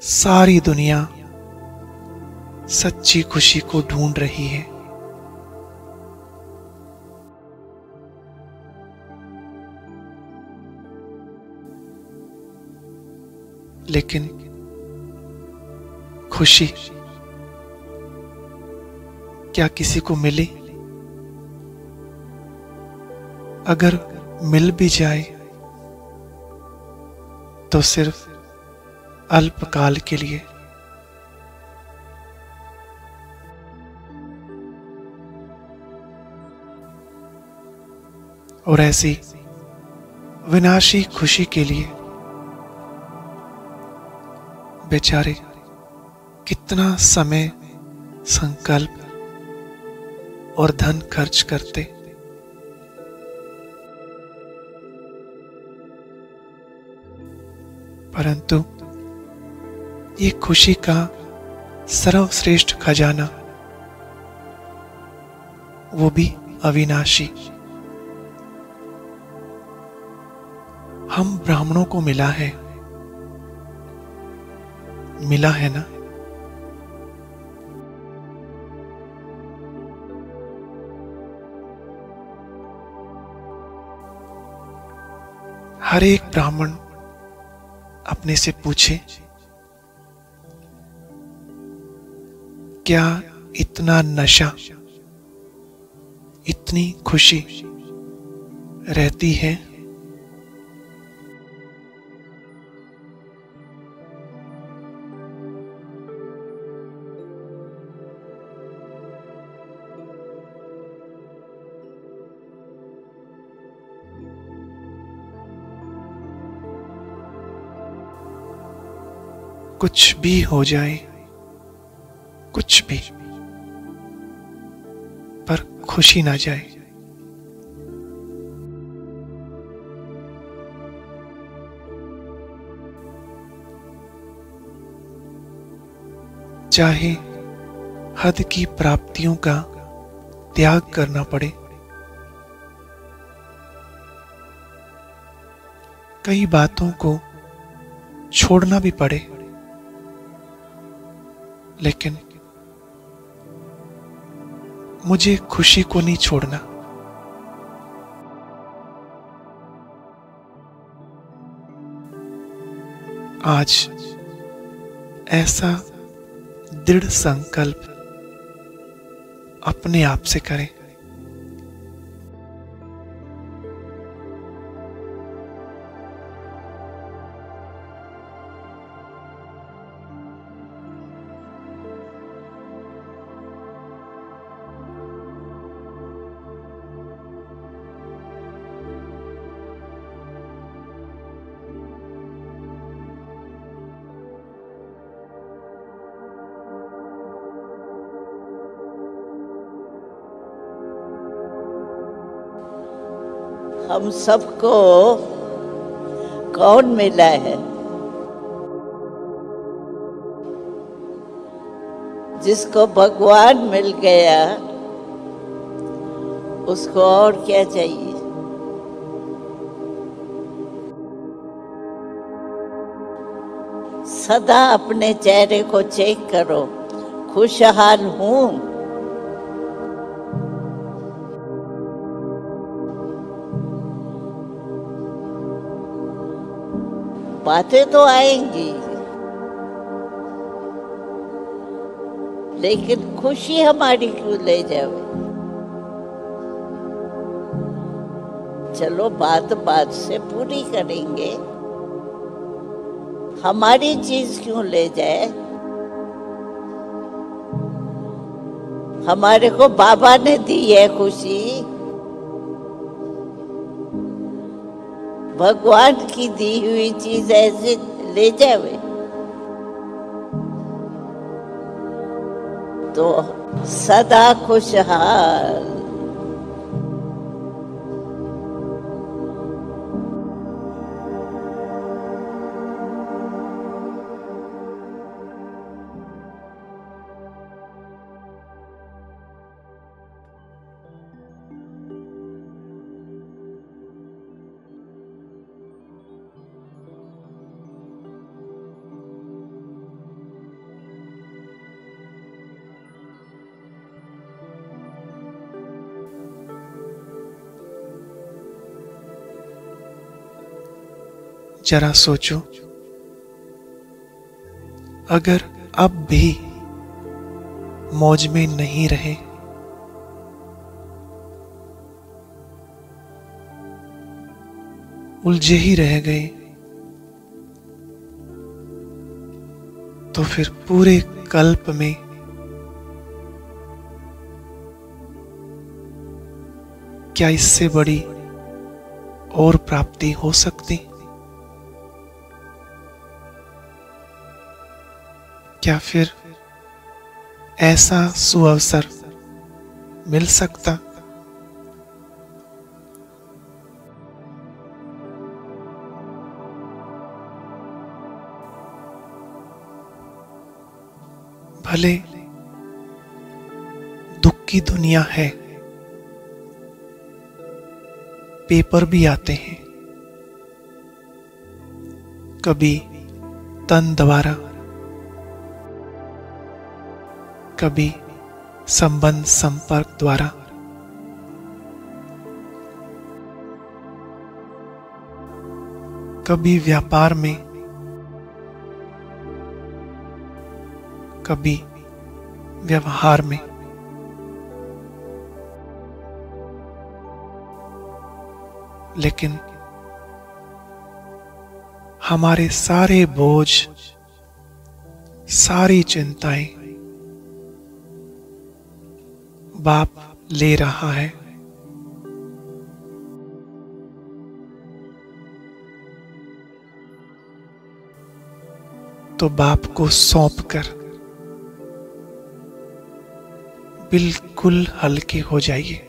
सारी दुनिया सच्ची खुशी को ढूंढ रही है, लेकिन खुशी क्या किसी को मिली? अगर मिल भी जाए तो सिर्फ अल्पकाल के लिए। और ऐसी विनाशी खुशी के लिए बेचारे कितना समय, संकल्प और धन खर्च करते। परंतु ये खुशी का सर्वश्रेष्ठ खजाना, वो भी अविनाशी, हम ब्राह्मणों को मिला है ना। हर एक ब्राह्मण अपने से पूछे, क्या इतना नशा, इतनी खुशी रहती है? कुछ भी हो जाए, कुछ भी, पर खुशी ना जाए। चाहे हद की प्राप्तियों का त्याग करना पड़े, कई बातों को छोड़ना भी पड़े, लेकिन मुझे खुशी को नहीं छोड़ना। आज ऐसा दृढ़ संकल्प अपने आप से करें। हम सबको कौन मिला है? जिसको भगवान मिल गया, उसको और क्या चाहिए? सदा अपने चेहरे को चेक करो, खुशहाल हूं। बातें तो आएंगी, लेकिन खुशी हमारी क्यों ले जावे? चलो बात बात से पूरी करेंगे, हमारी चीज क्यों ले जाए? हमारे को बाबा ने दी है खुशी, भगवान की दी हुई चीज ऐसे ले जावे तो सदा खुशहाल। जरा सोचो, अगर अब भी मौज में नहीं रहे, उलझे ही रह गए, तो फिर पूरे कल्प में क्या इससे बड़ी और प्राप्ति हो सकती? क्या फिर ऐसा सुअवसर मिल सकता? भले दुख की दुनिया है, पेपर भी आते हैं, कभी तन द्वारा, कभी संबंध संपर्क द्वारा, कभी व्यापार में, कभी व्यवहार में। लेकिन हमारे सारे बोझ, सारी चिंताएं बाप ले रहा है। तो बाप को सौंपकर बिल्कुल हल्के हो जाइए।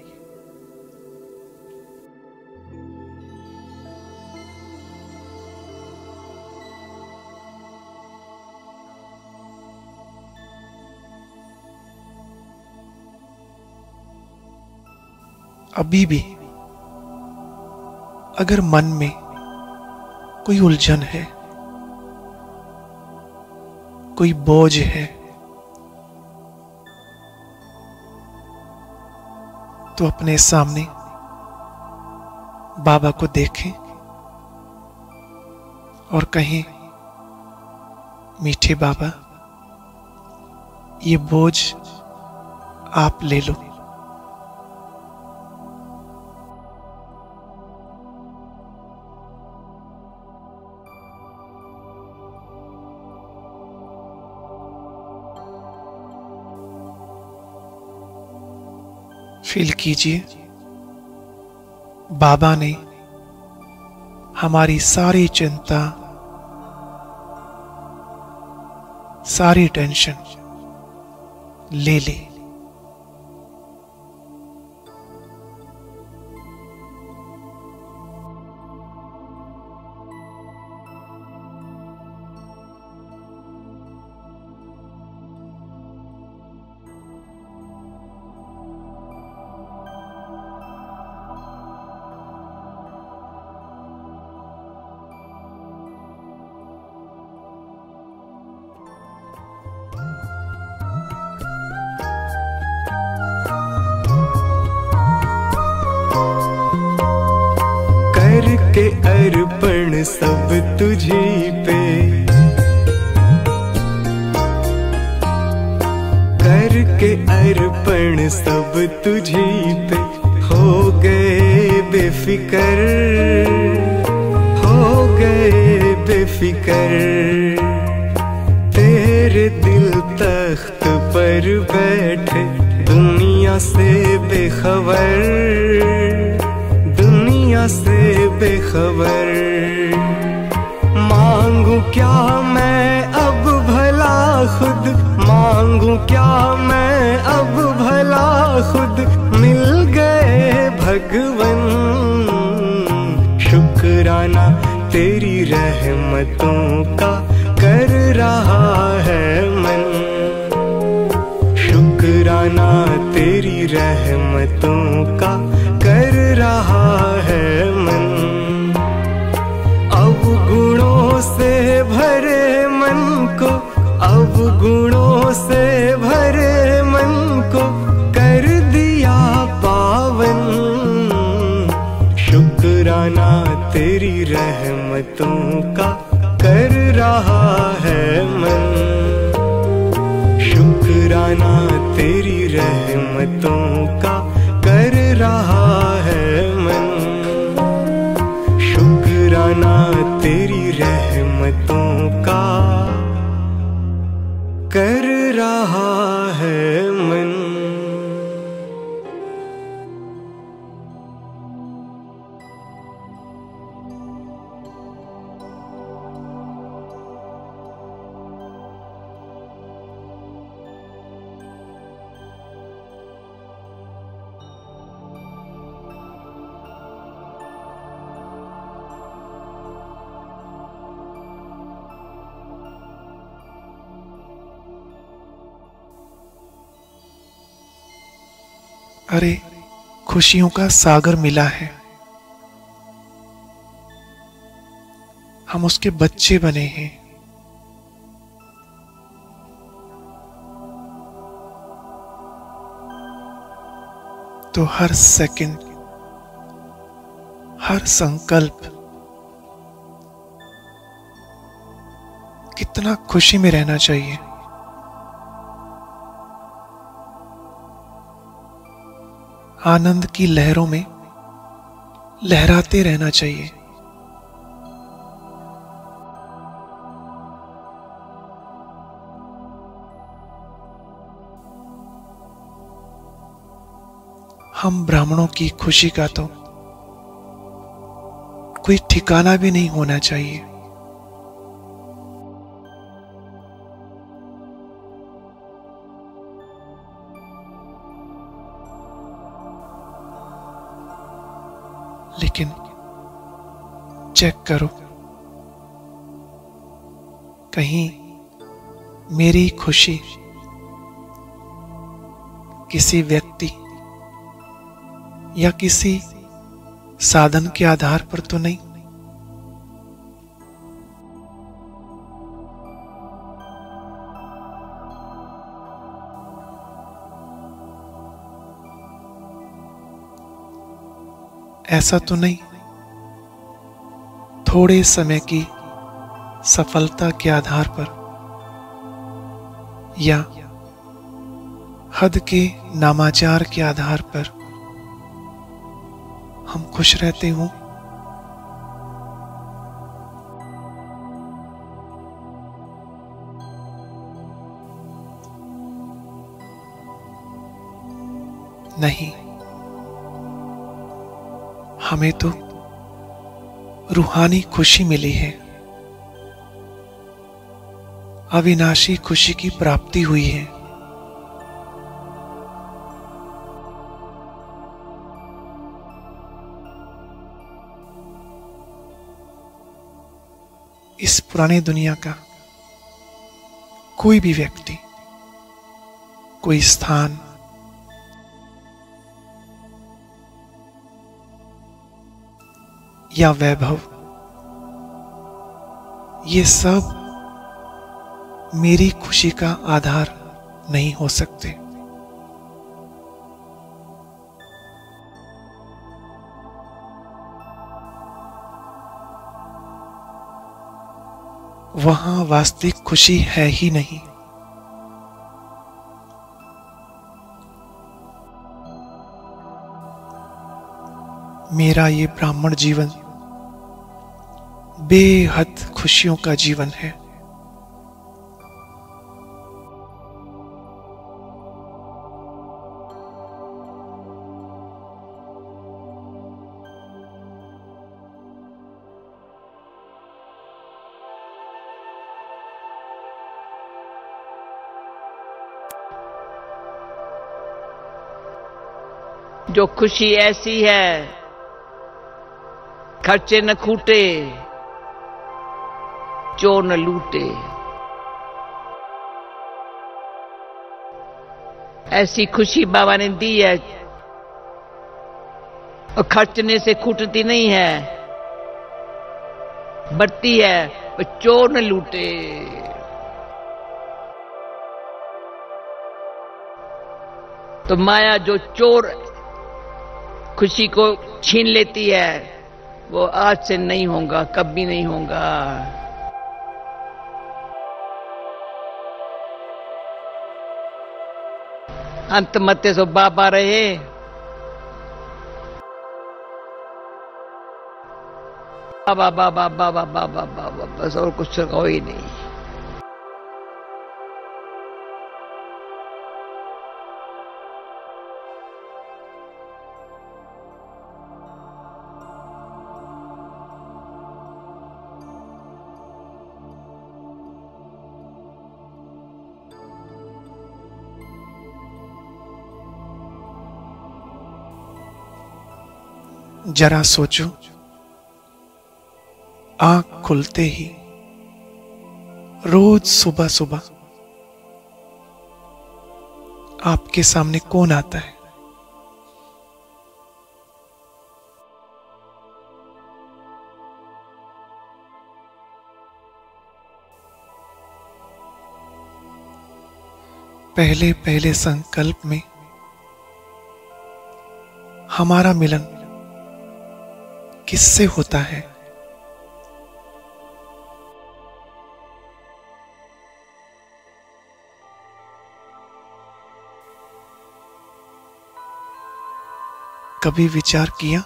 अभी भी अगर मन में कोई उलझन है, कोई बोझ है, तो अपने सामने बाबा को देखें और कहें, मीठे बाबा, ये बोझ आप ले लो। फील कीजिए, बाबा ने हमारी सारी चिंता, सारी टेंशन ले ली। करके अर्पण सब तुझी पे, करके अर्पण सब तुझी पे, हो गए बेफिकर, हो गए बेफिकर। तेरे दिल तख्त पर बैठे, दुनिया से बेखबर, दुनिया से बेखबर। मांगू क्या मैं अब भला खुद, मांगू क्या मैं अब भला खुद, मिल गए भगवन। शुक्राना तेरी रहमतों का कर रहा है मन, शुक्राना तेरी रहमतों का कर रहा है मन। अब गुणों से भरे मन को, अब गुणों से भरे मन को कर दिया पावन। शुक्राना तेरी रहमत रहमतों का कर रहा है मन। शुक्राना तेरी रहमतों का कर रहा है मन। शुक्राना तेरी रहमतों का कर रहा है मन। अरे खुशियों का सागर मिला है, हम उसके बच्चे बने हैं। तो हर सेकंड, हर संकल्प कितना खुशी में रहना चाहिए। आनंद की लहरों में लहराते रहना चाहिए। हम ब्राह्मणों की खुशी का तो कोई ठिकाना भी नहीं होना चाहिए। लेकिन चेक करो, कहीं मेरी खुशी किसी व्यक्ति या किसी साधन के आधार पर तो नहीं। ऐसा तो नहीं थोड़े समय की सफलता के आधार पर या हद के नामाचार के आधार पर हम खुश रहते हों। नहीं, हमें तो रूहानी खुशी मिली है, अविनाशी खुशी की प्राप्ति हुई है। इस पुरानी दुनिया का कोई भी व्यक्ति, कोई स्थान, या वैभव, ये सब मेरी खुशी का आधार नहीं हो सकते। वहां वास्तविक खुशी है ही नहीं। मेरा ये ब्राह्मण जीवन बेहद खुशियों का जीवन है। जो खुशी ऐसी है, खर्चे न खूटे, चोर न लूटे। ऐसी खुशी बाबा ने दी है और खर्चने से खूटती नहीं है, बढ़ती है, पर चोर न लूटे। तो माया जो चोर खुशी को छीन लेती है, वो आज से नहीं होगा, कभी नहीं होगा। अंत मत्ते सो बाबा रहे। बाबा बाबा बाबा बाबा बाबा, बस और कुछ हो ही नहीं। जरा सोचो, आंख खुलते ही रोज सुबह सुबह आपके सामने कौन आता है? पहले पहले संकल्प में हमारा मिलन किससे होता है? कभी विचार किया?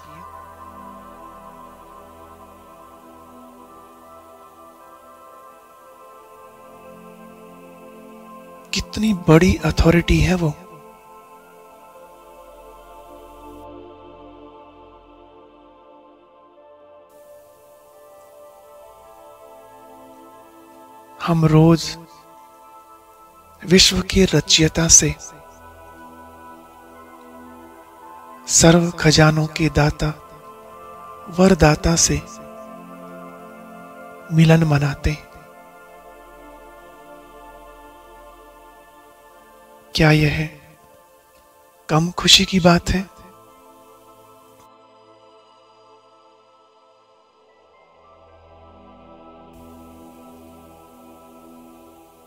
कितनी बड़ी अथॉरिटी है वो। हम रोज विश्व के रचयिता से, सर्व खजानों के दाता वरदाता से मिलन मनाते। क्या यह कम खुशी की बात है?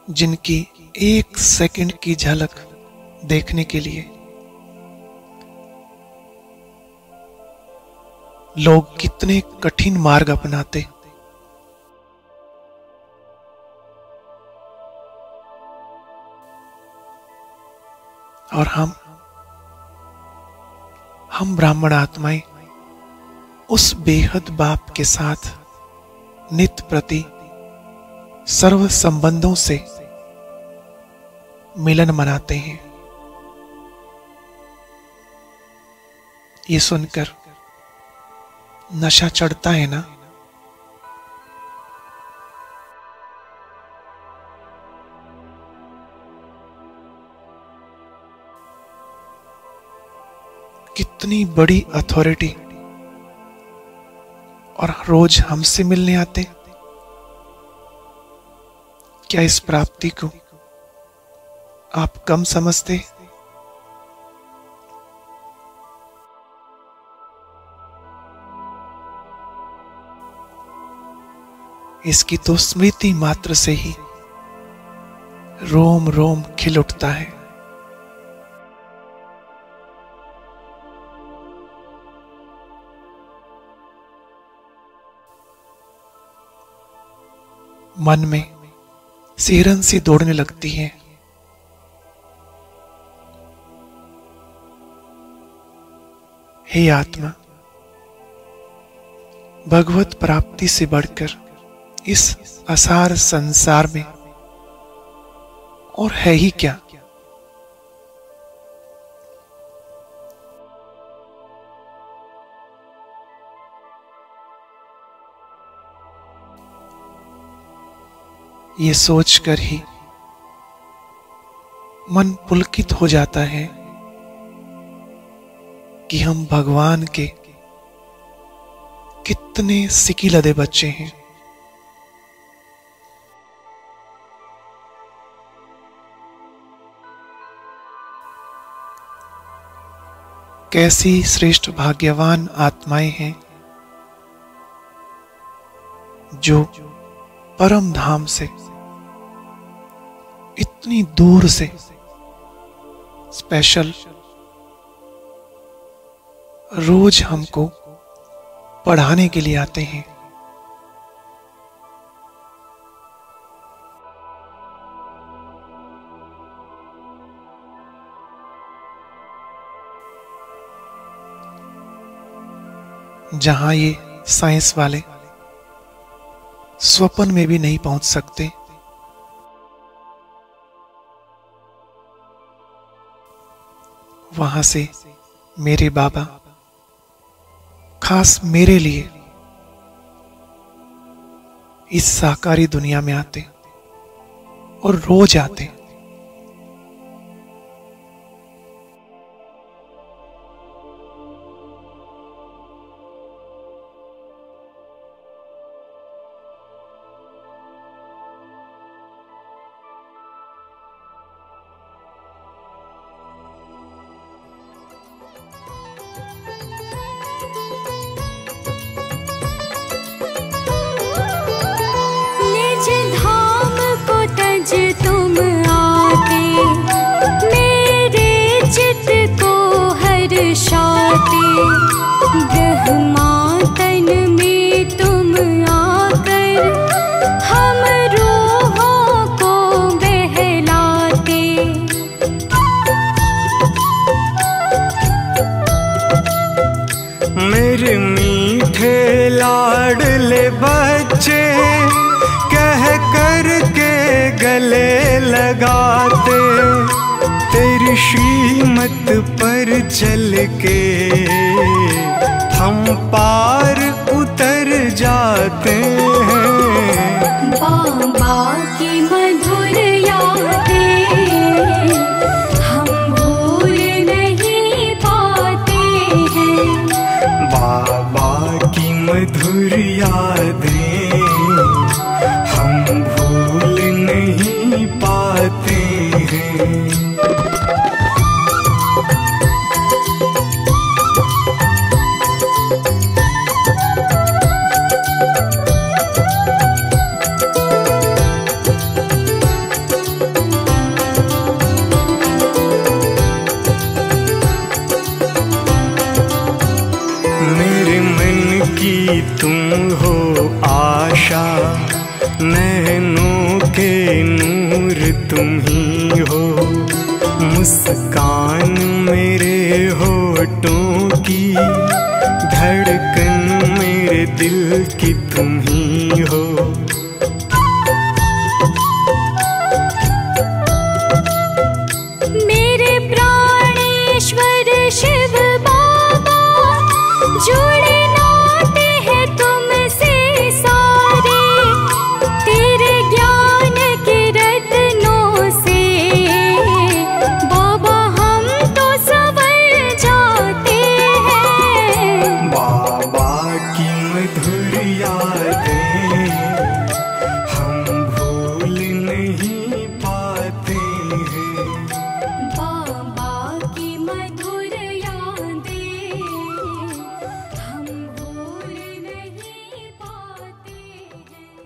जिनकी एक सेकंड की झलक देखने के लिए लोग कितने कठिन मार्ग अपनाते। और हम ब्राह्मण आत्माएं उस बेहद बाप के साथ नित्य प्रति सर्व संबंधों से मिलन मनाते हैं। ये सुनकर नशा चढ़ता है ना? कितनी बड़ी अथॉरिटी, और रोज हमसे मिलने आते। क्या इस प्राप्ति को आप कम समझते? इसकी तो स्मृति मात्र से ही रोम रोम खिल उठता है। मन में सिहरन सी दौड़ने लगती है। हे आत्मा, भगवत प्राप्ति से बढ़कर इस असार संसार में और है ही क्या? ये सोचकर ही मन पुलकित हो जाता है कि हम भगवान के कितने सिकी लदे बच्चे हैं। कैसी श्रेष्ठ भाग्यवान आत्माएं हैं जो परम धाम से इतनी दूर से स्पेशल रोज हमको पढ़ाने के लिए आते हैं। जहां ये साइंस वाले स्वप्न में भी नहीं पहुंच सकते, वहां से मेरे बाबा खास मेरे लिए इस साकारी दुनिया में आते और रोज आते। निज धाम को तज तुम आते, मेरे चित्त को हर्षाते। ब्रह्मातन में तुम आकर हम रूहों को बहलाते। मेरे मीठे लाडले बच्चे कह कर के गले लगाते, तेरी श्रीमत पर चल के हम पार उतर जाते हैं। बाबा की मधुर यादें हम भूल नहीं पाते हैं। बाबा की मधुर यादें हम भूल नहीं पाते हैं। मेरे मन की तुम हो आशा, नैनों के नूर तुम ही हो। मुस्कान मेरे होठों की, धड़कन मेरे दिल की तुम ही हो। मेरे प्राणेश्वर शिव बाबा, जुड़े नाते हैं तुमसे सारे। तेरे ज्ञान के रत्नों से बाबा हम तो संवर जाते हैं। बाबा की मधुर यादें हम भूल नहीं पाते हैं। बाबा की मधुर यादें हम भूल नहीं पाते हैं।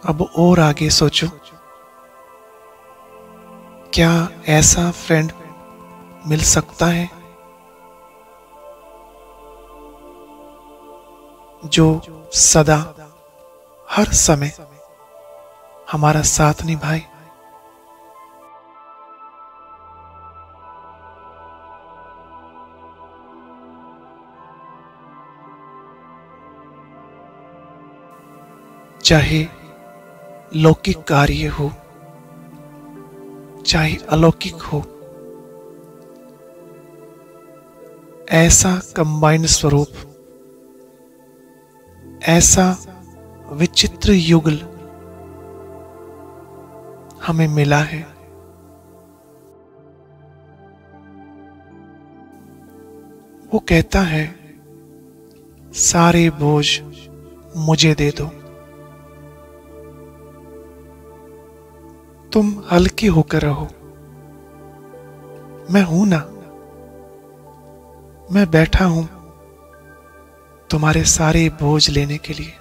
अब और आगे सोचो, क्या ऐसा फ्रेंड मिल सकता है जो सदा हर समय हमारा साथ निभाए? चाहे लौकिक कार्य हो, चाहे अलौकिक हो, ऐसा कंबाइंड स्वरूप, ऐसा विचित्र युगल हमें मिला है। वो कहता है, सारे बोझ मुझे दे दो, तुम हल्के होकर रहो। मैं हूं ना, मैं बैठा हूं तुम्हारे सारे बोझ लेने के लिए।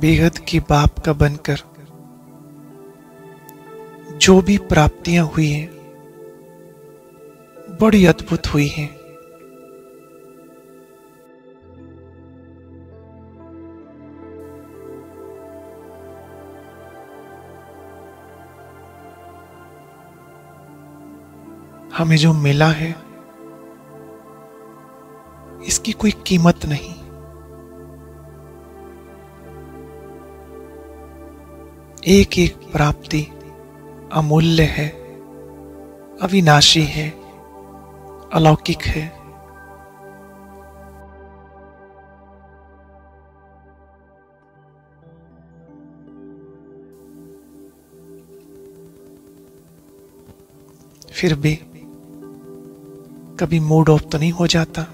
बेहद के बाप का बनकर जो भी प्राप्तियां हुई हैं बड़ी अद्भुत हुई हैं। हमें जो मिला है इसकी कोई कीमत नहीं। एक एक प्राप्ति अमूल्य है, अविनाशी है, अलौकिक है। फिर भी कभी मूड ऑफ तो नहीं हो जाता।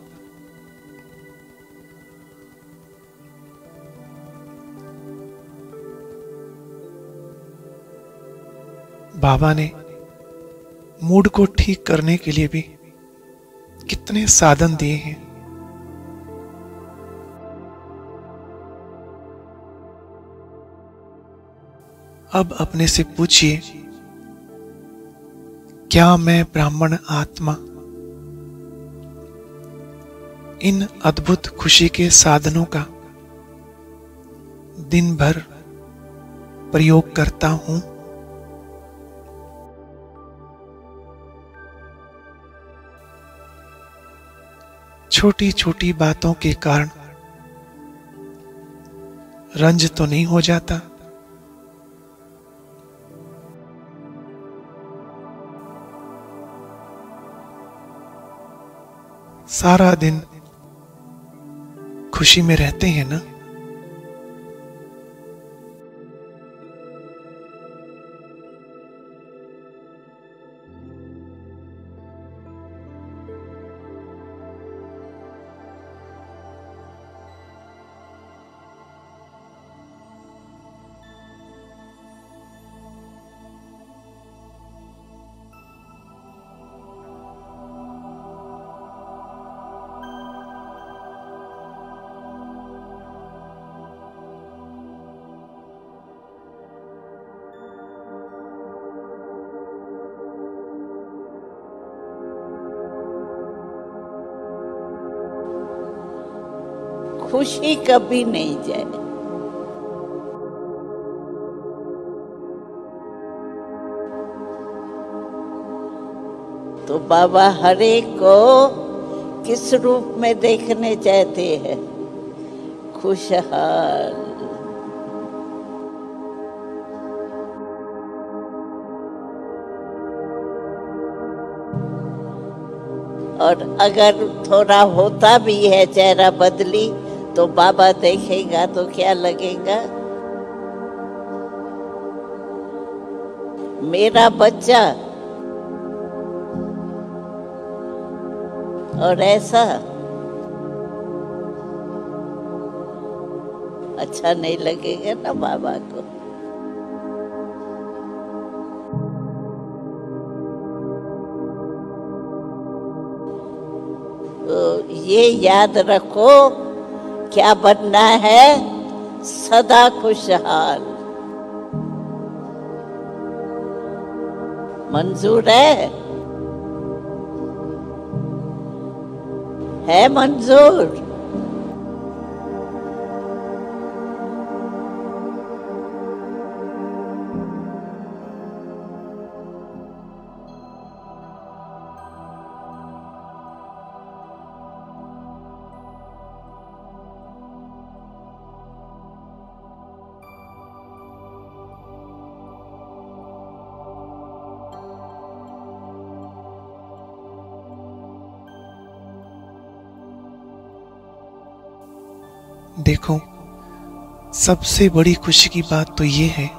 बाबा ने मूड को ठीक करने के लिए भी कितने साधन दिए हैं। अब अपने से पूछिए, क्या मैं ब्राह्मण आत्मा इन अद्भुत खुशी के साधनों का दिन भर प्रयोग करता हूं? छोटी छोटी बातों के कारण रंज तो नहीं हो जाता। सारा दिन खुशी में रहते हैं ना। खुशी कभी नहीं जाए। तो बाबा हरे को किस रूप में देखने चाहते हैं? खुशहाल। और अगर थोड़ा होता भी है चेहरा बदली तो बाबा देखेगा तो क्या लगेगा? मेरा बच्चा। और ऐसा अच्छा नहीं लगेगा ना बाबा को। तो ये याद रखो, क्या बनना है? सदा खुशहाल। मंजूर है मंजूर? देखो, सबसे बड़ी खुशी की बात तो ये है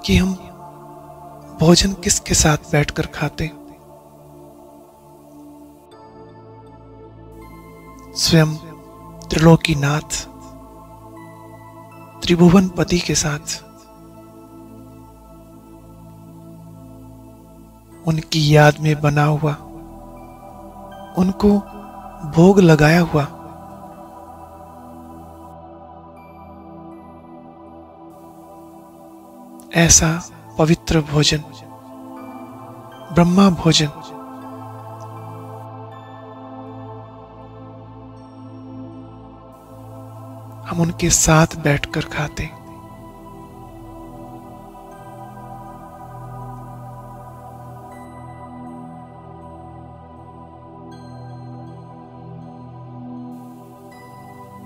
कि हम भोजन किसके साथ बैठकर खाते? स्वयं त्रिलोकीनाथ त्रिभुवनपति के साथ, उनकी याद में बना हुआ, उनको भोग लगाया हुआ ऐसा पवित्र भोजन, ब्रह्मा भोजन, हम उनके साथ बैठकर खाते।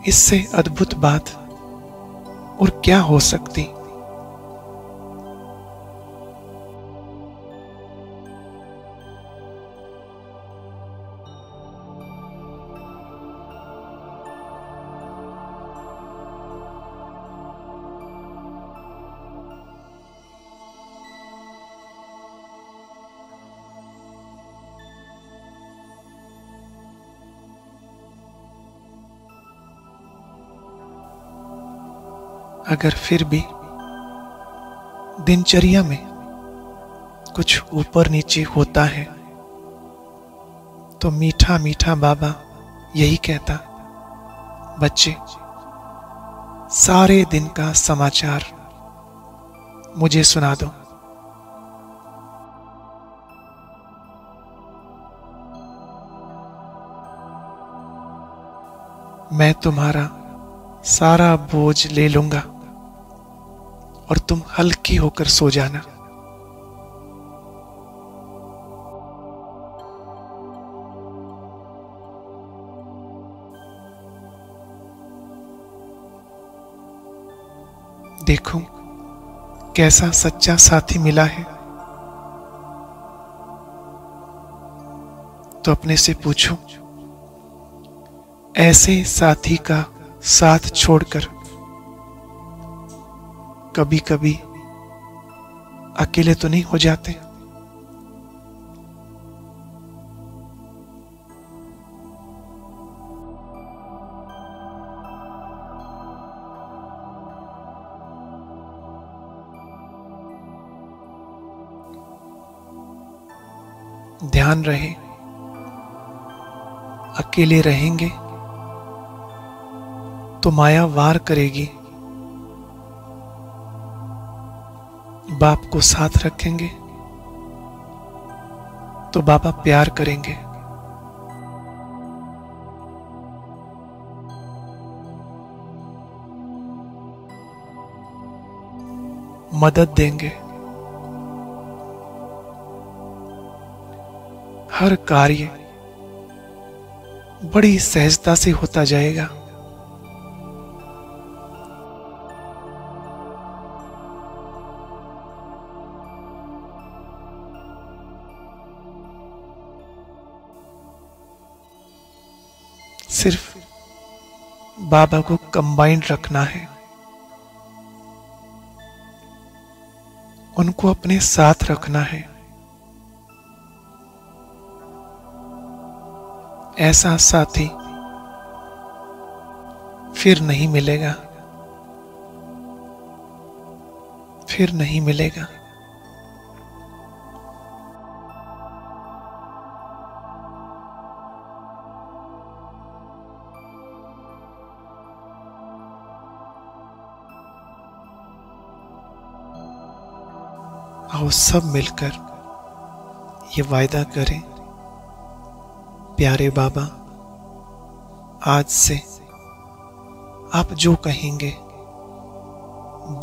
इससे अद्भुत बात और क्या हो सकती? अगर फिर भी दिनचर्या में कुछ ऊपर नीचे होता है तो मीठा मीठा बाबा यही कहता, बच्चे सारे दिन का समाचार मुझे सुना दो। मैं तुम्हारा सारा बोझ ले लूंगा और तुम हल्की होकर सो जाना। देखो कैसा सच्चा साथी मिला है। तो अपने से पूछो, ऐसे साथी का साथ छोड़कर कभी कभी अकेले तो नहीं हो जाते? ध्यान रहे, अकेले रहेंगे तो माया वार करेगी, बाप को साथ रखेंगे तो बाबा प्यार करेंगे। मदद देंगे। हर कार्य बड़ी सहजता से होता जाएगा। सिर्फ बाबा को कंबाइंड रखना है, उनको अपने साथ रखना है। ऐसा साथी फिर नहीं मिलेगा, फिर नहीं मिलेगा। आओ सब मिलकर ये वायदा करें, प्यारे बाबा, आज से आप जो कहेंगे,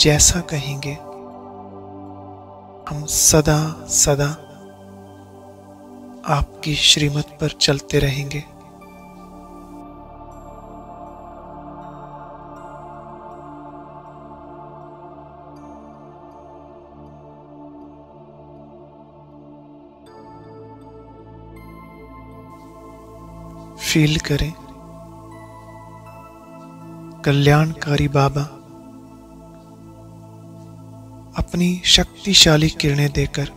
जैसा कहेंगे, हम सदा सदा आपकी श्रीमत पर चलते रहेंगे। फील करें, कल्याणकारी बाबा अपनी शक्तिशाली किरणें देकर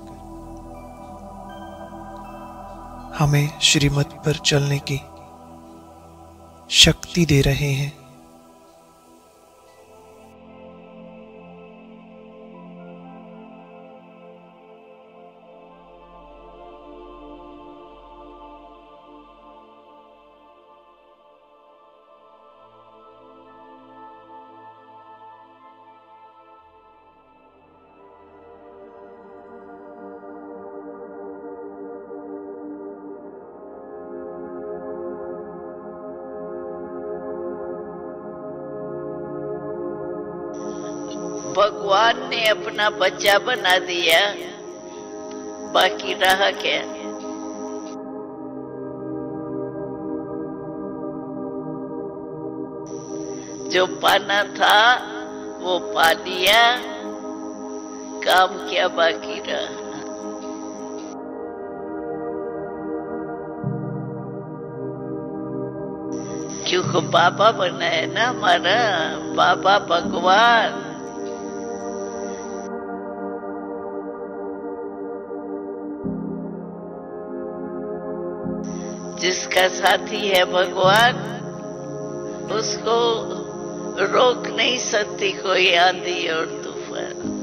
हमें श्रीमत पर चलने की शक्ति दे रहे हैं। भगवान ने अपना बच्चा बना दिया, बाकी रहा क्या? जो पाना था वो पा लिया, काम क्या बाकी रहा? क्योंकि बाबा बना है ना हमारा, बाबा भगवान। जिसका साथी है भगवान, उसको रोक नहीं सकती कोई आंधी और तूफान।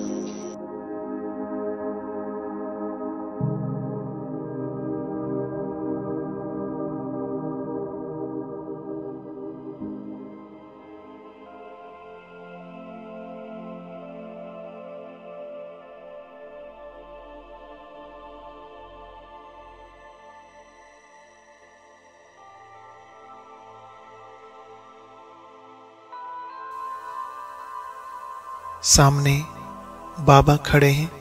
सामने बाबा खड़े हैं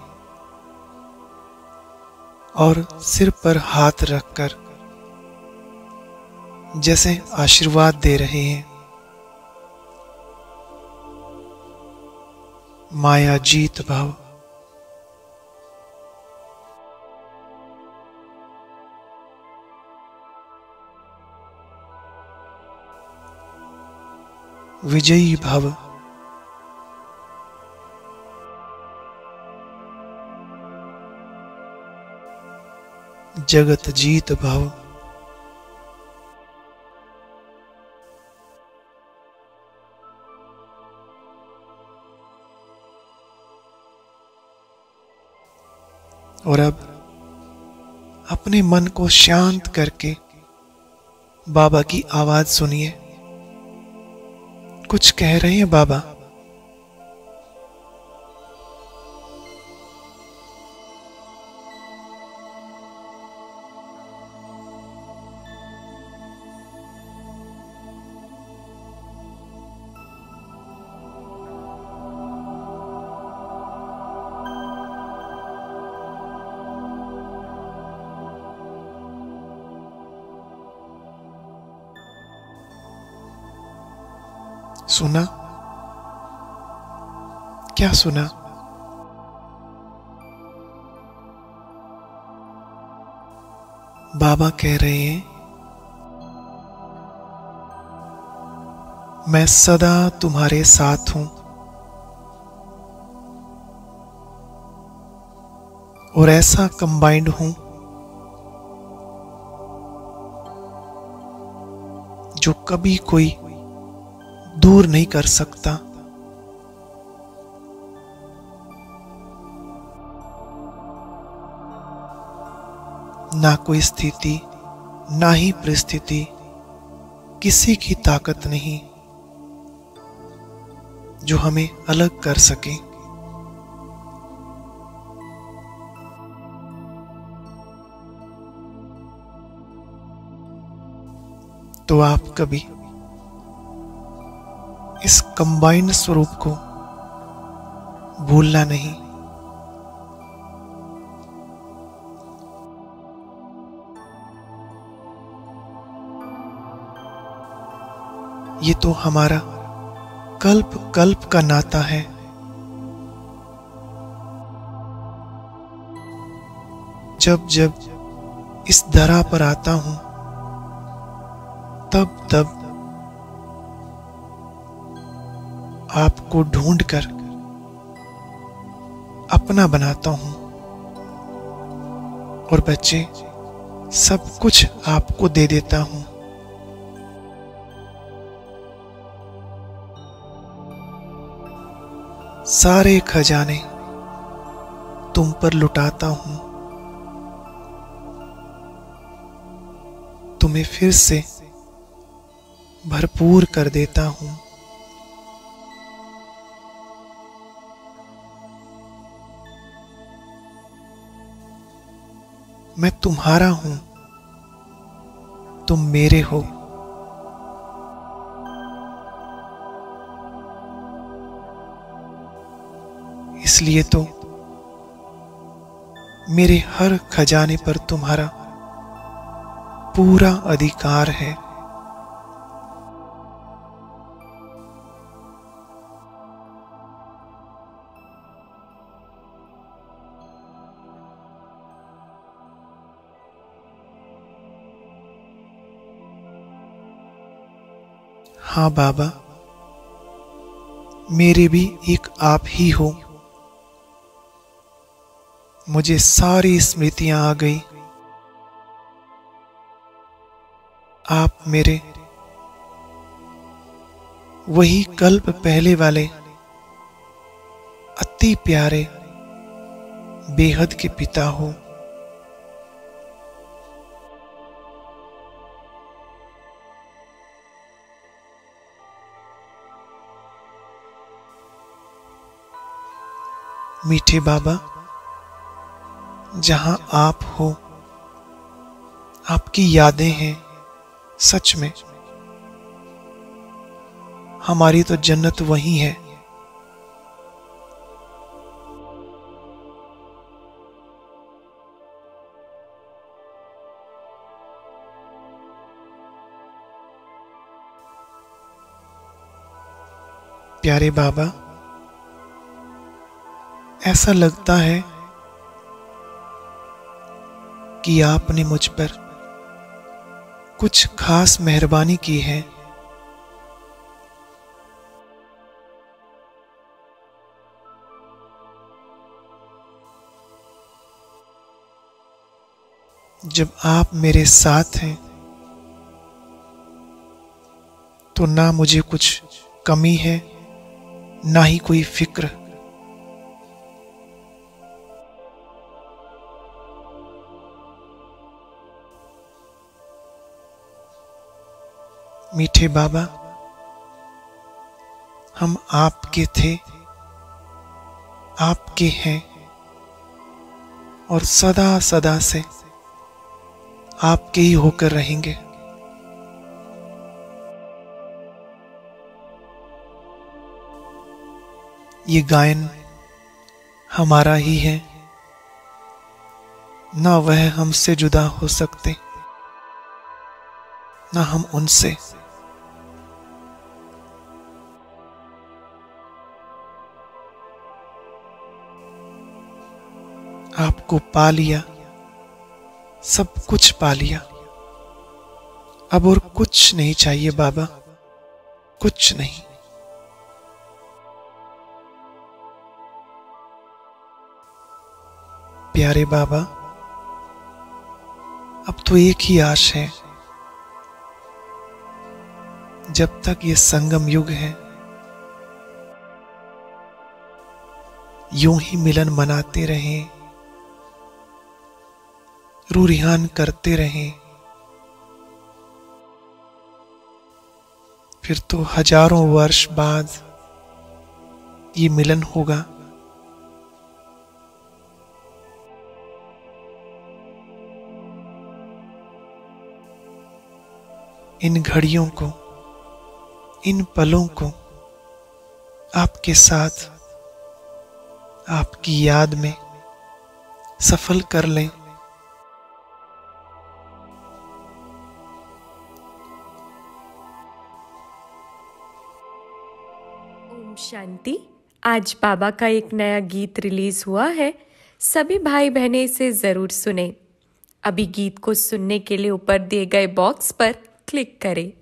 और सिर पर हाथ रखकर जैसे आशीर्वाद दे रहे हैं। माया जीत भाव। विजयी भाव। जगत जीत भाव। और अब अपने मन को शांत करके बाबा की आवाज सुनिए। कुछ कह रहे हैं बाबा। सुना? क्या सुना? बाबा कह रहे हैं, मैं सदा तुम्हारे साथ हूं और ऐसा कंबाइंड हूं जो कभी कोई दूर नहीं कर सकता। ना कोई स्थिति, ना ही परिस्थिति, किसी की ताकत नहीं जो हमें अलग कर सके। तो आप कभी इस कंबाइंड स्वरूप को भूलना नहीं। ये तो हमारा कल्प कल्प का नाता है। जब जब इस धरा पर आता हूं, तब तब आपको ढूंढकर अपना बनाता हूं। और बच्चे, सब कुछ आपको दे देता हूं। सारे खजाने तुम पर लुटाता हूं। तुम्हें फिर से भरपूर कर देता हूं। मैं तुम्हारा हूं, तुम मेरे हो। इसलिए तो मेरे हर खजाने पर तुम्हारा पूरा अधिकार है। हाँ बाबा, मेरे भी एक आप ही हो। मुझे सारी स्मृतियां आ गई। आप मेरे वही कल्प पहले वाले अति प्यारे बेहद के पिता हो। मीठे बाबा, जहां आप हो, आपकी यादें हैं। सच में हमारी तो जन्नत वही है। प्यारे बाबा, ऐसा लगता है कि आपने मुझ पर कुछ खास मेहरबानी की है। जब आप मेरे साथ हैं तो ना मुझे कुछ कमी है, ना ही कोई फिक्र। मीठे बाबा, हम आपके थे, आपके हैं और सदा सदा से आपके ही होकर रहेंगे। ये गायन हमारा ही है, ना वह हमसे जुदा हो सकते, ना हम उनसे। आपको पा लिया, सब कुछ पा लिया। अब और कुछ नहीं चाहिए बाबा, कुछ नहीं। प्यारे बाबा, अब तो एक ही आश है, जब तक ये संगम युग है, यूं ही मिलन मनाते रहें, रूरिहान करते रहें। फिर तो हजारों वर्ष बाद ये मिलन होगा। इन घड़ियों को, इन पलों को आपके साथ, आपकी याद में सफल कर लें। ओम शांति। आज बाबा का एक नया गीत रिलीज हुआ है, सभी भाई बहनें इसे जरूर सुने। अभी गीत को सुनने के लिए ऊपर दिए गए बॉक्स पर क्लिक करें।